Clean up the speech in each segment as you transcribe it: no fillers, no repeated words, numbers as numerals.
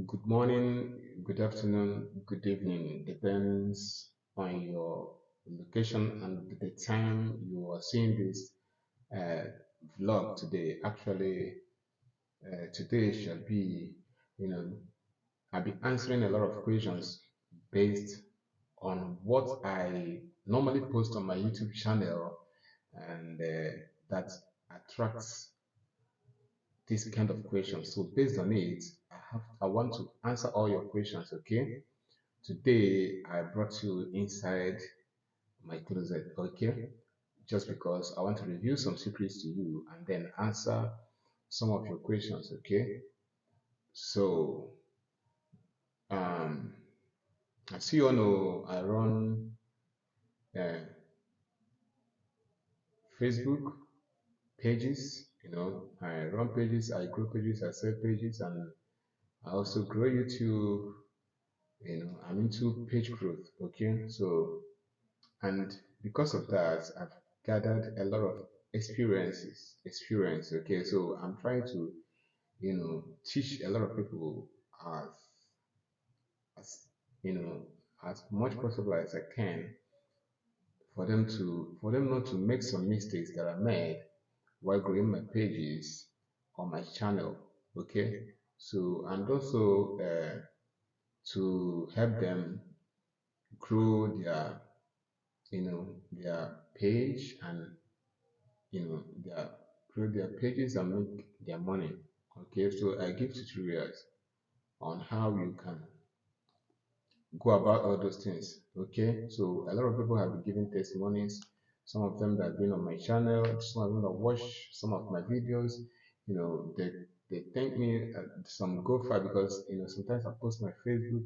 Good morning, good afternoon, good evening. Depends on your location and the time you are seeing this uh, vlog today. Actually, today shall be, you know, I'll be answering a lot of questions based on what I normally post on my YouTube channel, and that attracts this kind of questions. So based on it, I want to answer all your questions. Okay. Today I brought you inside my closet, okay? Just because I want to reveal some secrets to you and then answer some of your questions, okay? So, um, as you all know, I run uh, Facebook pages. I run pages, I grow pages, I sell pages, and I also grow YouTube. I'm into page growth, okay? So, and because of that, I've gathered a lot of experience. Okay, so I'm trying to teach a lot of people as as you know as much possible as I can for them not to make some mistakes that I made while growing my pages on my channel. Okay, so and also to help them grow their page and grow their pages and make their money. Okay, so I give tutorials on how you can go about all those things. Okay, so a lot of people have been giving testimonies. Some of them that have been on my channel, some of them that watch some of my videos. They thank me. Some go far because sometimes I post my Facebook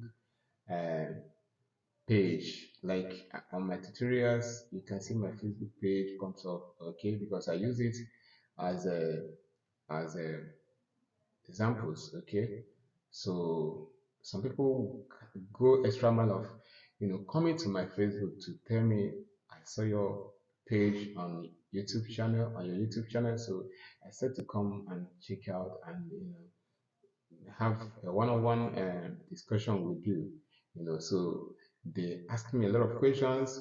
uh, page, like on my tutorials. You can see my Facebook page comes up. Okay, because I use it as a examples. Okay, so some people go extra mile of coming to my Facebook to tell me I saw your page on YouTube channel, so I said to come and check out and have a one-on-one discussion with you. So they asked me a lot of questions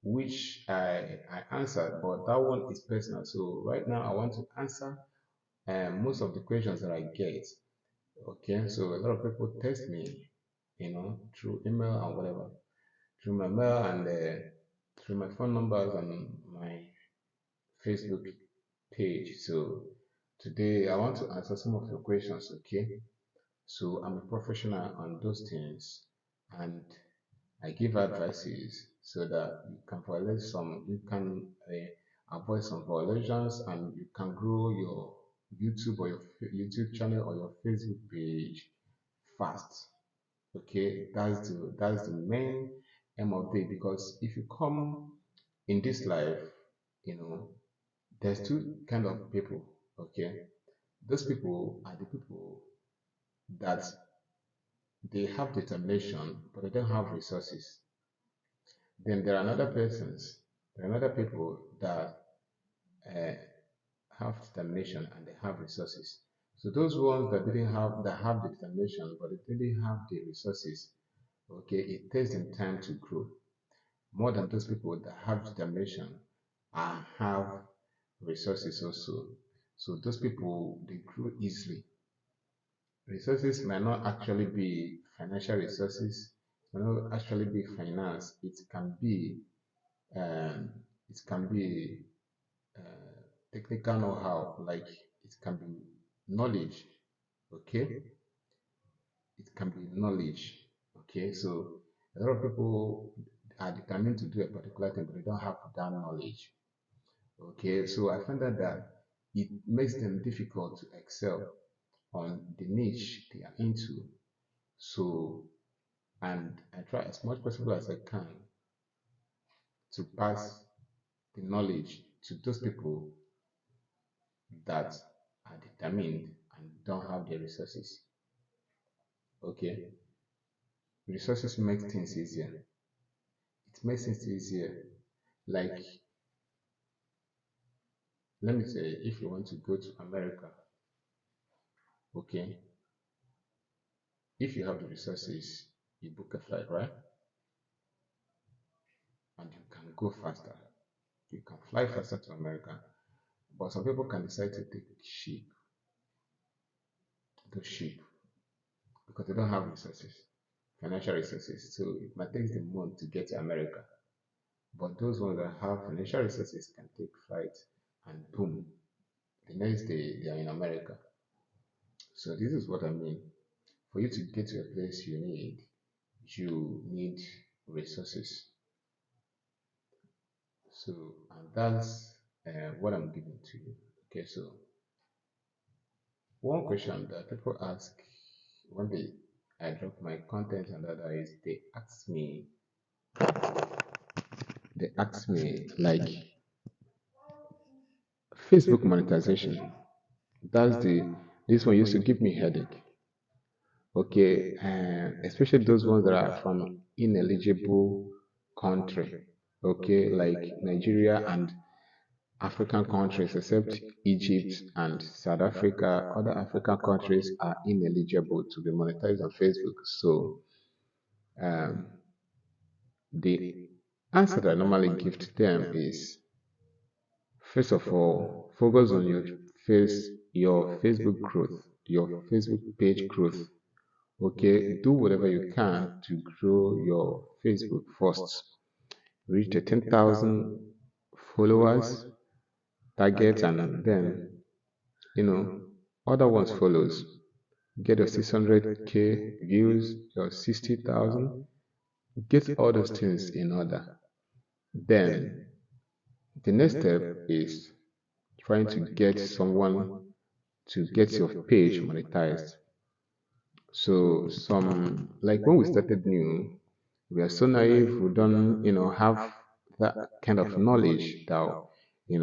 which I answered, but that one is personal. So right now I want to answer most of the questions that I get. Okay, so a lot of people text me, through email and whatever, through my mail and through my phone numbers and my Facebook page. So today I want to answer some of your questions. Okay, so I'm a professional on those things, and I give advices so that you can avoid some violations, and you can grow your YouTube or your YouTube channel or your Facebook page fast. Okay, that's the main aim of it, because if you come in this life, you know, there's two kind of people. Okay, those people are the people that they have determination, but they don't have resources. Then there are another persons, there are other people that uh, have determination and they have resources. So those ones that have the determination but they didn't have the resources, okay, it takes them time to grow more than those people that have determination and have resources also. So those people they grow easily. Resources might not actually be financial resources, it might not actually be finance. Um, it can be technical know-how, like it can be knowledge. Okay, it can be knowledge. Okay, so a lot of people are determined to do a particular thing, but they don't have that knowledge. Okay, so I find that it makes them difficult to excel on the niche they are into. So, and I try as much possible as I can to pass the knowledge to those people that are determined and don't have the resources. Okay, resources make things easier. It makes things easier. Like, let me say, if you want to go to America, okay, If you have the resources, you book a flight, right? And you can go faster. You can fly faster to America. But some people can decide to take ship, because they don't have resources, financial resources. So it might take them months to get to America. But those ones that have financial resources can take flight and boom, the next day they are in America. So this is what I mean. For you to get to a place you need resources. So and that's what I'm giving to you. Okay, so one question that people ask when I drop my content and that is they ask me like Facebook monetization. That's the this one used to give me headache. Okay, especially those ones that are from ineligible country. Okay, like Nigeria and African countries, except Egypt and South Africa. Other African countries are ineligible to be monetized on Facebook. So um, the answer that I normally give to them is, first of all, focus on your Facebook growth, your Facebook page growth. Okay, do whatever you can to grow your Facebook first. Reach the 10,000 followers target, and then you know other ones follows. Get your 600K views, your 60,000. Get all those things in order. Then the next step is trying to get someone to get your page monetized. So some like when we started new, we are so naive, we don't have that kind of knowledge that we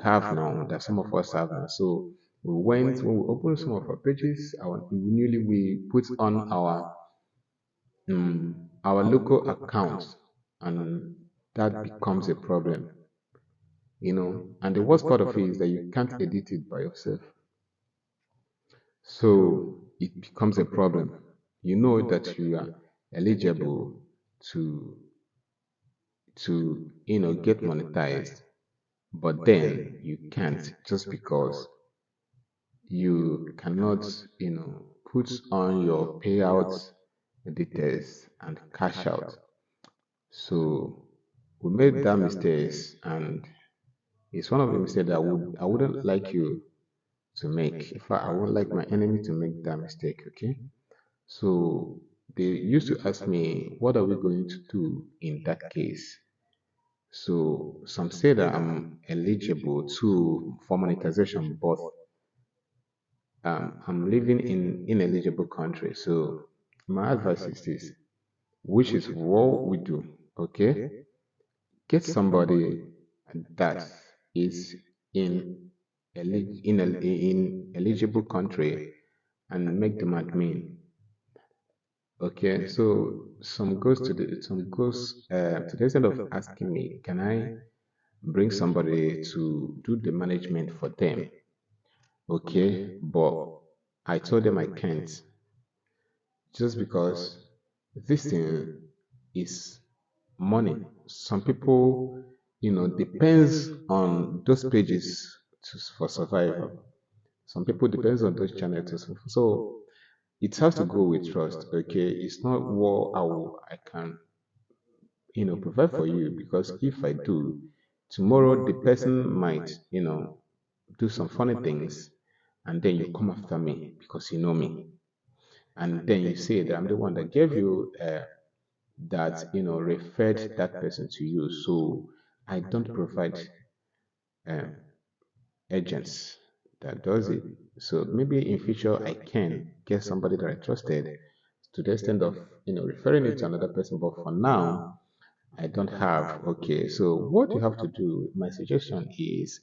have now, that some of us have now. So when we opened some of our pages, we put on our local accounts, and that becomes a problem. And the worst part of it is that you can't edit it by yourself. So it becomes a problem. You know that you are eligible to get monetized, but then you can't, just because you cannot put on your payouts details and cash out. So we made that mistakes, and it's one of the mistakes that I wouldn't like you to make. In fact, I would like my enemy to make that mistake. Okay. So they used to ask me, what are we going to do in that case? So some say that I'm eligible to for monetization, but I'm living in ineligible country. So my advice is this, which is what we do. Okay, get somebody that is in eligible country and make them admin. Okay, so some goes to the extent of asking me, can I bring somebody to do the management for them? Okay, but I told them I can't, just because this thing is money. Some people, depends on those pages for survival. Some people depends on those channels to survive. So it has to go with trust. Okay, it's not what I can provide for you, because if I do, tomorrow the person might do some funny things, and then you come after me because you know me, and then you say that I'm the one that gave you that referred that person to you. So I don't provide um, agents that does it. So maybe in future I can get somebody that I trusted to the extent of referring it to another person, but for now I don't have. Okay, so what you have to do, my suggestion is,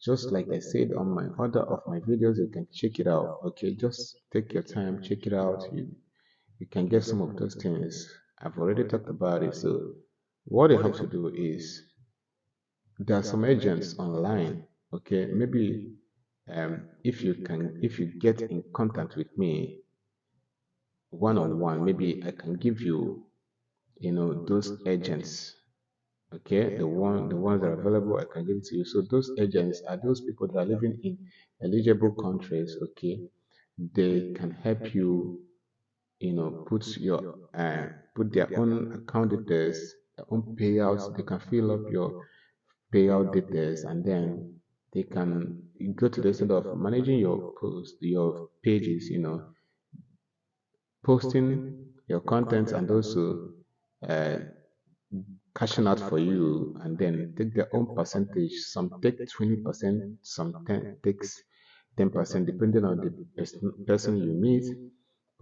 just like I said on my other of my videos, you can check it out. Okay, just take your time, check it out. You can get some of those things. I've already talked about it. So what you have to do is, there are some agents online. Okay, maybe if you get in contact with me, one on one. Maybe I can give you, those agents. Okay, the ones that are available, I can give it to you. So those agents are those people that are living in eligible countries. Okay, they can help you, put their own account details, their own payouts. They can fill up your payout details, and then they can go to the side of managing your pages, posting your content, and also uh, cashing out for you, and then take their own percentage. Some take 20%, some takes 10%, depending on the person you meet.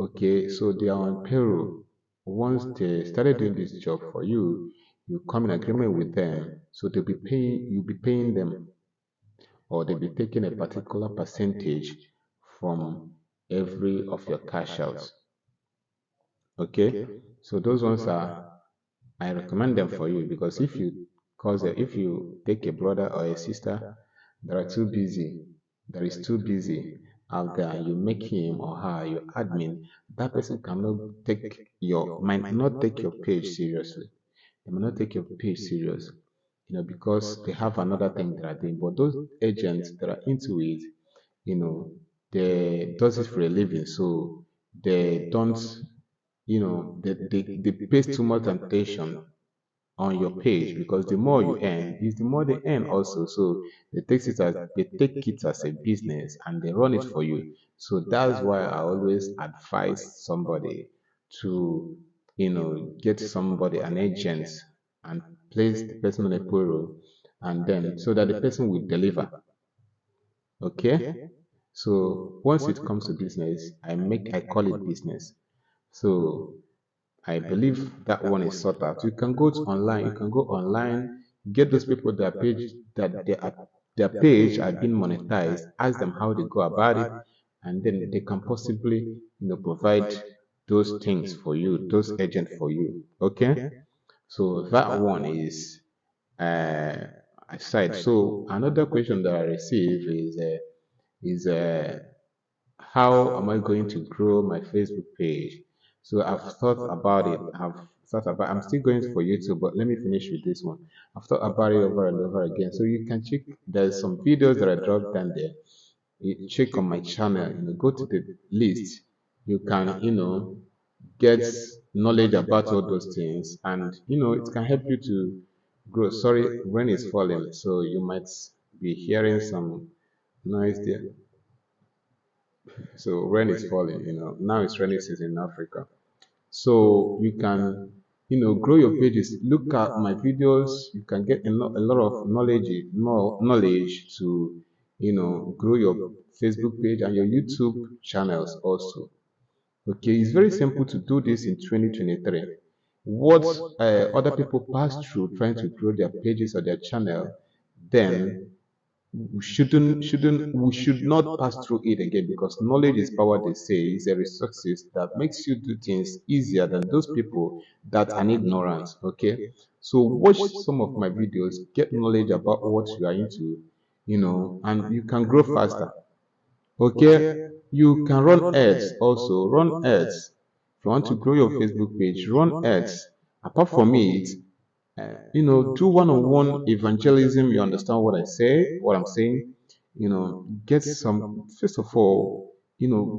Okay, so they are on payroll. Once they started doing this job for you, you come in agreement with them. So you'll be paying them, or they'll be taking a particular percentage from every of your cash outs. Okay, so those ones I recommend them for you, because if you take a brother or a sister that are too busy, that is too busy out there, and you make him or her your admin, that person cannot take your might not take your page seriously. They may not take your page serious, because they have another thing they are doing. But those agents that are into it, you know, they does it for a living, so they don't, they pay too much attention on your page, because the more you earn is the more they earn also. So they take it as a business, and they run it for you. So that's why I always advise somebody to, get somebody, an agent, and place the person on a payroll, and then so that the person will deliver. Okay, so once it comes to business, I call it business. So I believe that one is sorted out. You can go to online. You can go online, get those people their page are being monetized. Ask them how they go about it, and then they can possibly, provide those things for you, those agents for you. Okay, so that one is uh, aside. So another question that I receive is how am I going to grow my Facebook page? So I've thought about it. I'm still going for YouTube, but let me finish with this one. I've thought about it over and over again. So you can check, there's some videos that I dropped down there. You check on my channel, go to the list. You can, get knowledge about all those things, and, it can help you to grow. Sorry, rain is falling, so you might be hearing some noise there. So rain is falling, now it's rainy season in Africa. So you can, grow your pages. Look at my videos. You can get a lot of knowledge to, grow your Facebook page and your YouTube channels also. Okay, it's very simple to do this in 2023. What other people pass through trying to grow their pages or their channel, then we should not pass through it again, because knowledge is power, they say. Is a resources that makes you do things easier than those people that are ignorant. Okay, so watch some of my videos, get knowledge about what you are into, and you can grow faster. Okay, you can run ads also. Run ads. If you want to grow your Facebook page, run ads. Apart from it, do one-on-one evangelism. You understand what I say, what I'm saying? Get some, first of all,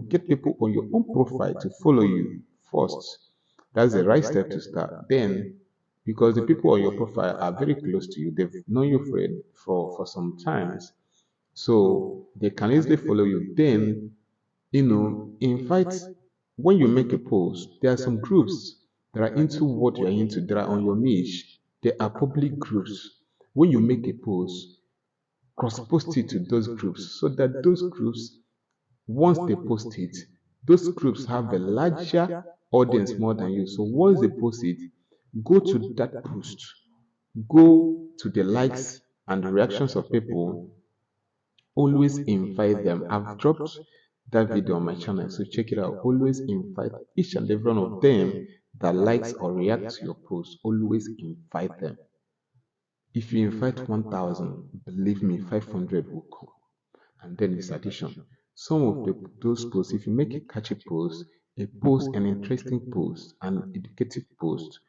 get people on your own profile to follow you first. That's the right step to start. Then, because the people on your profile are very close to you, they've known you for some times, so they can easily follow you. Then, invite, when you make a post, there are some groups that are into what you're into, that are on your niche. They are public groups. When you make a post, cross post it to those groups, so that those groups, once they post it, those groups have a larger audience more than you. So once they post it, go to that post, go to the likes and the reactions of people. Always invite them. I've dropped that video on my channel, so check it out. Always invite each and every one of them that likes or reacts to your post. Always invite them. If you invite 1,000, believe me, 500 will come. And then it's addition. Some of those posts, if you make a catchy post, a post, an interesting post, an educative post,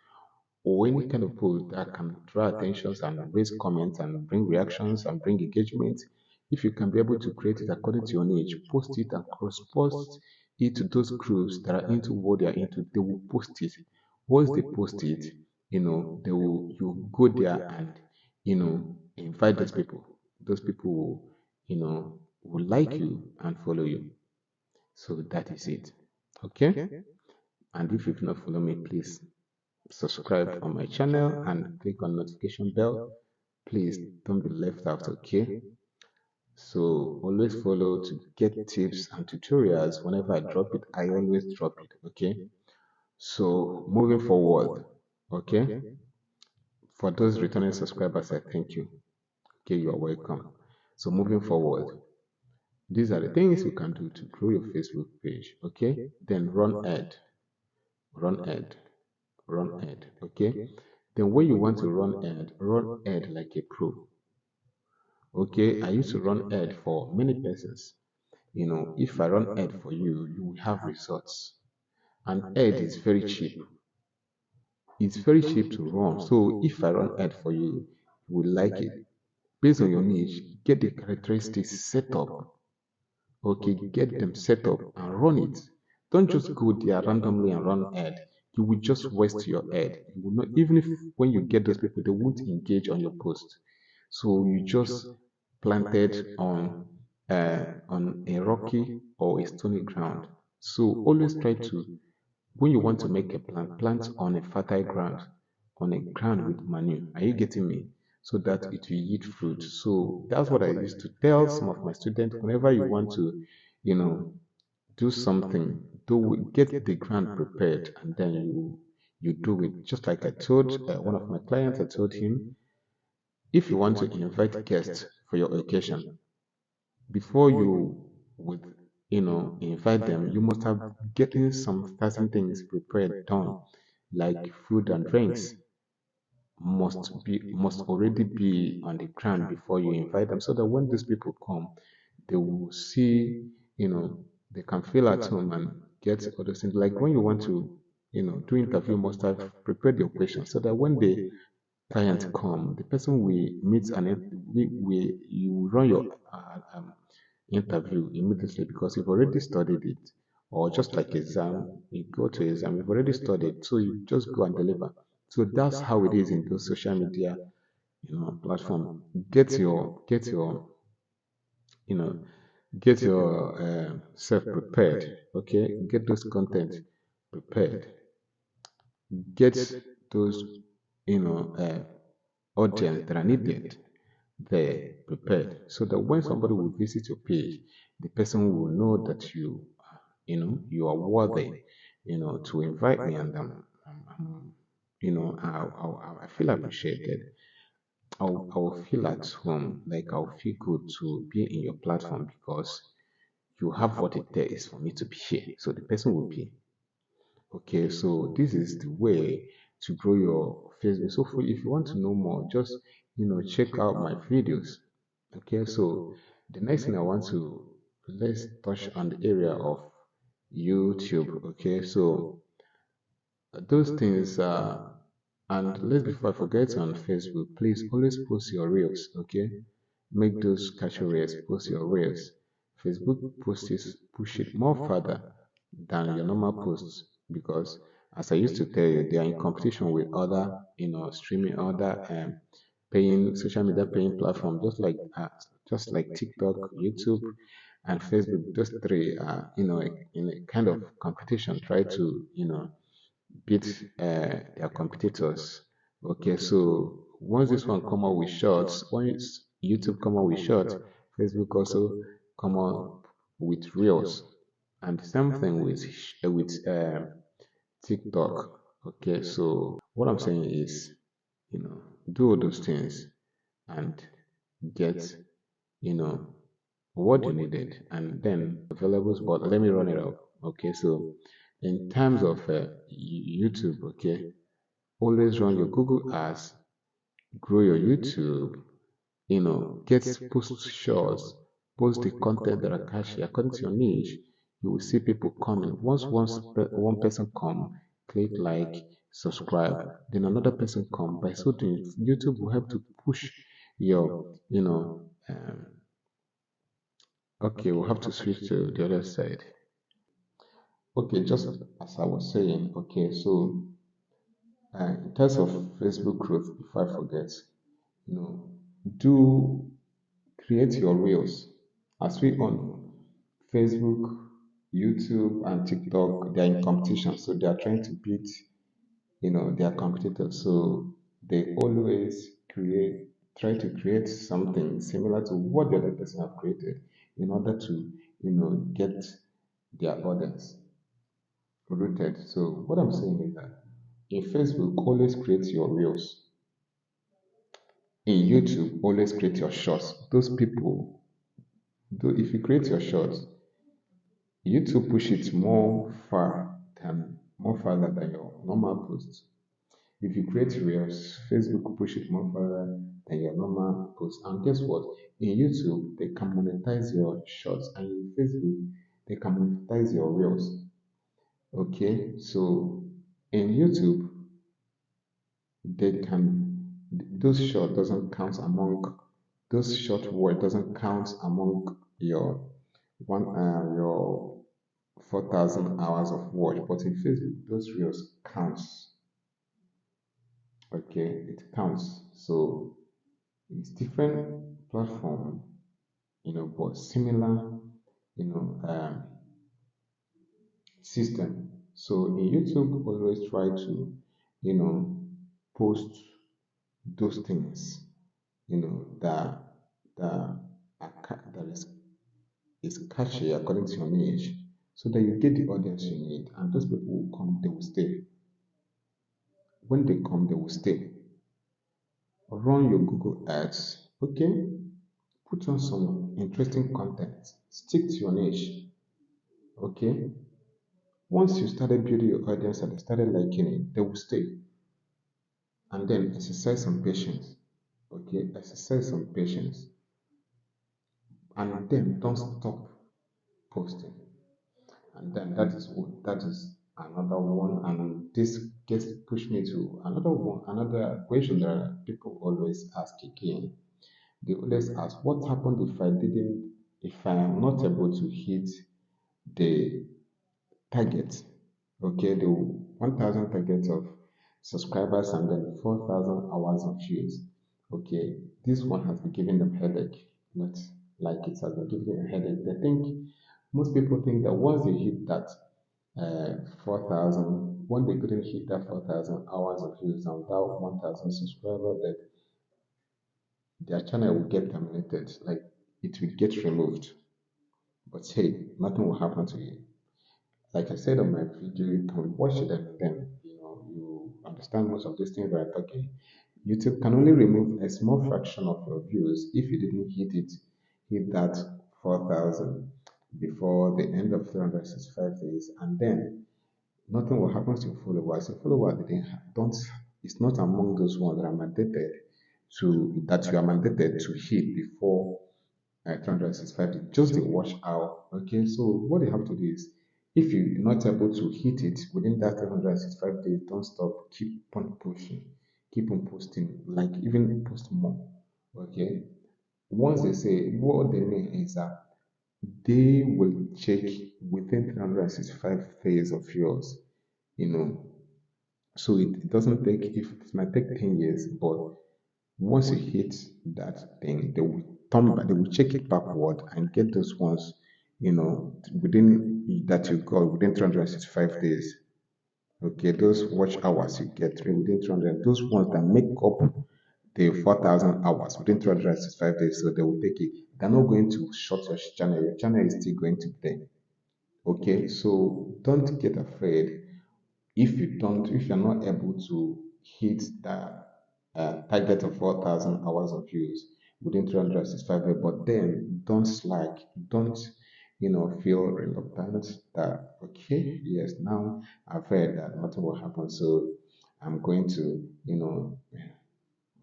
or any kind of post that can draw attentions and raise comments and bring reactions and bring engagement, if you can be able to create it according to your niche, post it and cross post it to those groups that are into what they are into, they will post it. Once they post it, they will you go there and invite those people. Those people will like you and follow you. So that is it. Okay? And if you've not followed me, please subscribe on my channel and click on notification bell. Please don't be left out, okay? So always follow to get tips and tutorials. Whenever I drop it, I always drop it, okay? So moving forward, okay? For those returning subscribers, I thank you. Okay, you are welcome. So moving forward, these are the things you can do to grow your Facebook page, okay? Then run ad, run ad, okay? Then when you want to run ad like a pro. Okay, I used to run ad for many persons. If I run ad for you, you will have results. And ad is very cheap. It's very cheap to run. So if I run ad for you, you will like it. Based on your niche, get the characteristics set up. Okay, get them set up and run it. Don't just go there randomly and run ad. You will just waste your ad. You will not, even if when you get those people, they won't engage on your post. So you just planted on a rocky or a stony ground. So always try to, when you want to make a plant, plant on a fertile ground, on a ground with manure. Are you getting me? So that it will yield fruit. So that's what I used to tell some of my students. Whenever you want to, you know, do something, get the ground prepared, and then you do it. Just like I told one of my clients, I told him, if you want to invite guests for your occasion, before you would invite them, you must have getting some certain things prepared, done, like food and drinks must already be on the ground before you invite them, so that when these people come, they will see, they can feel at home and get all those things. Like when you want to do interview, you must have prepared your questions, so that when the client come, the person will meet and you run your interview immediately, because you've already studied it. Or just like exam, you go to exam, you've already studied, so you just go and deliver. So that's how it is in those social media platform. Get your you know get your self prepared. Okay, get those content prepared, get those audience that are needed there prepared, so that when somebody will visit your page, the person will know that you are worthy, to invite me, and I feel appreciated. I'll feel at home, like I'll feel good to be in your platform, because you have what it takes for me to be here. So the person will be okay. So this is the way to grow your Facebook. So if you want to know more, just check out my videos. Okay, so the next thing I want to, let's touch on the area of YouTube. Okay, so those things and let's, before I forget, on Facebook, please always post your reels. Okay, make those catchy reels, post your reels. Facebook push it more further than your normal posts, because as I used to tell you, they are in competition with other streaming, other paying social media paying platform, just like TikTok, YouTube, and Facebook. Those three are in a kind of competition, try to beat their competitors. Okay, so once this one come out with shorts, once YouTube come out with shorts, Facebook also come out with reels, and the same thing with TikTok. Okay, so what I'm saying is, do all those things and get you know what you needed, and then available. But let me run it up. Okay, so in terms of YouTube, okay, always run your Google ads, grow your YouTube, get post shorts, post the content that are catchy according to your niche. you will see people coming. One person come, click like, subscribe, then another person come. By so doing, YouTube will help to push your, okay, we'll have to switch to the other side. Okay, just as I was saying, okay, so in terms of Facebook growth, before I forget, you know, do create your reels. As we on Facebook, YouTube, and TikTok, they're in competition, so they are trying to beat, their competitors. So they always try to create something similar to what the other person have created in order to, get their audience rooted. So what I'm saying is that in Facebook, always create your reels. In YouTube, always create your shorts. Those people, though, if you create your shorts, YouTube push it more farther than your normal posts. If you create reels, Facebook push it more further than your normal post. And guess what? In YouTube, they can monetize your shorts, and in Facebook, they can monetize your reels. Okay, so in YouTube, they can those short doesn't count among those short word doesn't count among your 4,000 hours of watch, but in Facebook, those reels counts. Okay, it counts. So it's different platform, but similar, you know, um, system. So in YouTube, always try to, you know, post those things, that that is catchy according to your niche, so that you get the audience you need, and those people will come, they will stay. When they come, they will stay. Run your Google Ads, okay? Put on some interesting content. Stick to your niche, okay? Once you started building your audience and they started liking it, they will stay. And then exercise some patience, okay? Exercise some patience, and then don't stop posting. And then that is another one. And this gets pushed me to another one, another question that people always ask again. They always ask, what happened if I am not able to hit the target, okay, the 1,000 target of subscribers and then 4,000 hours of views. Okay, this one has been giving them headache, not like it has been giving them a headache. They think, most people think that once they hit that 4,000, when they couldn't hit that 4,000 hours of views and that 1,000 subscribers, that their channel will get terminated, like it will get removed. But hey, nothing will happen to you. Like I said on my video, you can watch it and then you understand most of these things that I'm talking. YouTube can only remove a small fraction of your views if you didn't hit that 4,000 before the end of 365 days, and then nothing will happen to your followers. Your followers didn't don't it's not among those ones that are mandated that you are mandated to hit before 365 days. Just to watch out. Okay, so what you have to do is, if you're not able to hit it within that 365 days, don't stop. Keep on pushing. Keep on posting. Like even post more. Okay. Once they say, what they mean is that they will check within 365 days of yours. You know, so it doesn't take, if it might take 10 years, but once you hit that thing, they will they will check it backward and get those ones, within that you got within 365 days. Okay, those watch hours you get within 200, those ones that make up the 4,000 hours within 365 days, so they will take it. They're not going to shut your channel is still going to be there. Okay, so don't get afraid if you're not able to hit the target of 4,000 hours of views within 365 days, but then don't slack, don't feel reluctant that, okay, yes, now I've heard that nothing will happen, so I'm going to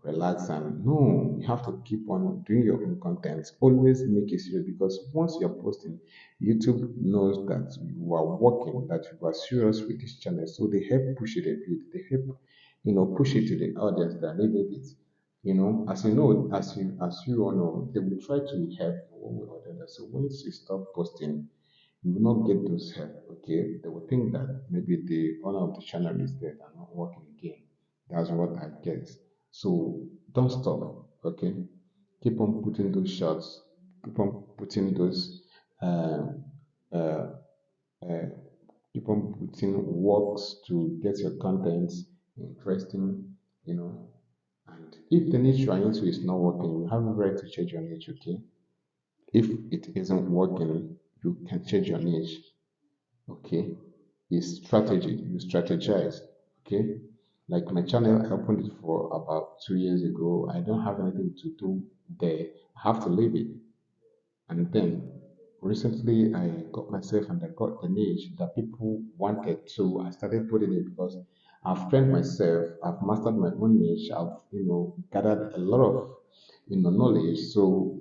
relax and no, you have to keep on doing your own content. Always make it serious because once you're posting, YouTube knows that you are working, that you are serious with this channel. So they help push it a bit. They help, push it to the audience that needed it. As you know, as you all know, they will try to help one way or the other. So once you stop posting, you will not get those help. Okay, they will think that maybe the owner of the channel is dead and not working again. That's what I get. So don't stop. Okay, keep on putting those shots. Keep on putting those. Uh, uh, uh, Keep on putting works to get your content interesting. You know, and if the niche you are into is not working, you have a right to change your niche. Okay, if it isn't working, you can change your niche. Okay, is strategy. You strategize. Okay, like my channel, I opened it for about 2 years ago. I don't have anything to do there. I have to leave it. And then recently, I got myself and I got the niche that people wanted. So I started putting it because I've trained myself. I've mastered my own niche. I've gathered a lot of knowledge. So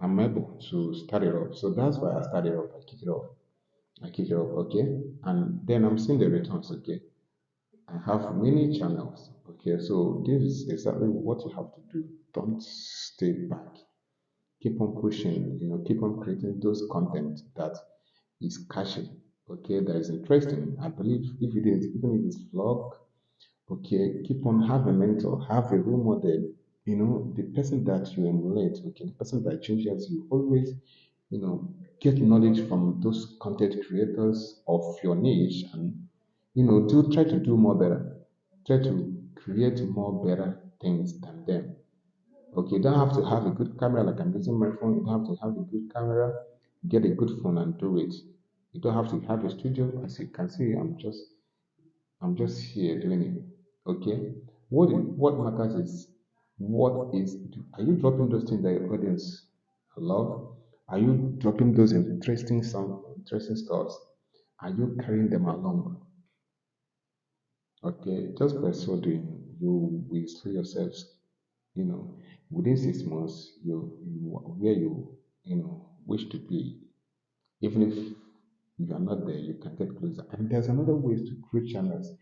I'm able to start it up. So that's why I started up. I kick it off. I kick it off, okay? And then I'm seeing the returns, okay? I have many channels, okay? So this is exactly what you have to do. Don't stay back. Keep on pushing, keep on creating those content that is catchy, okay? That is interesting. I believe if it is, even if it's vlog, okay, keep on have a mentor, have a role model, the person that you emulate, okay, the person that changes you. Always get knowledge from those content creators of your niche and do try to do more better, try to create more better things than them. Okay, you don't have to have a good camera like I'm using my phone. You don't have to have a good camera. Get a good phone and do it. You don't have to have a studio. As you can see, I'm just here doing it. Okay. What matters is are you dropping those things that your audience love? Are you dropping those interesting stuff? Are you carrying them along? Okay. Just by so doing, you will see yourselves. Within 6 months, you are where you wish to be. Even if you are not there, you can get closer. And there's another ways to create channels.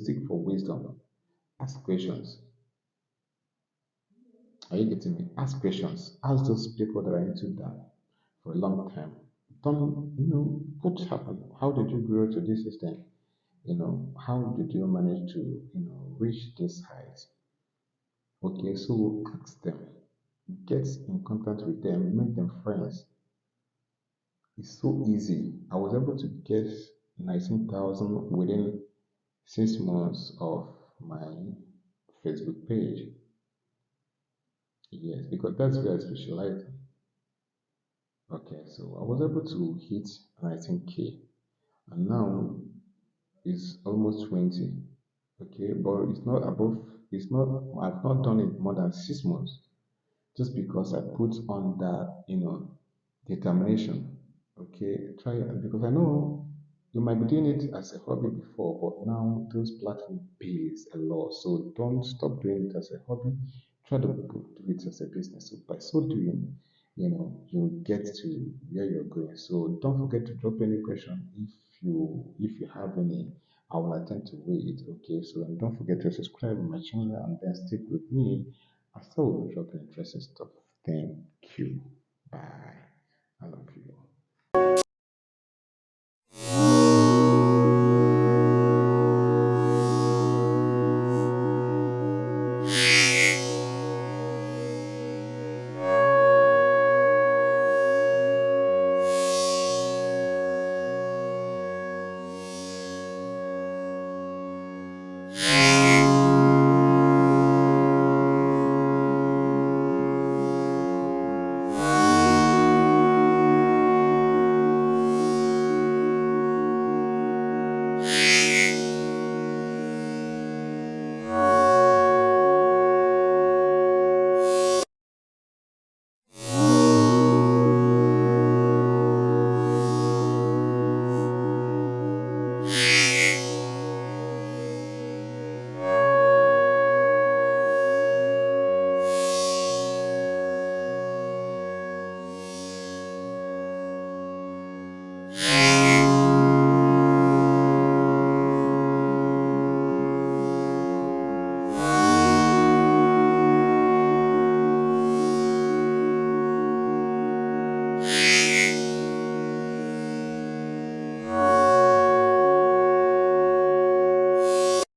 Seek for wisdom. Ask questions. Are you getting me? Ask questions. Ask those people that are into that for a long time. Don't, what happened? How did you grow to this extent? How did you manage to, reach this height? Okay, so ask them. Get in contact with them, make them friends. It's so easy. I was able to get 19,000 within 6 months of my Facebook page. Yes, because that's where I specialize. Okay, so I was able to hit 19K and now it's almost 20. Okay, but it's not, I've not done it more than 6 months just because I put on that, determination. Okay, try it because I know you might be doing it as a hobby before, but now those platform pays a lot. So don't stop doing it as a hobby. Try to do it as a business. So by so doing, you'll get to where you're going. So don't forget to drop any question if you have any. I will attempt to read it. Okay, so and don't forget to subscribe to my channel and then stick with me. I still will be dropping interesting stuff. Thank you. Bye. I love you.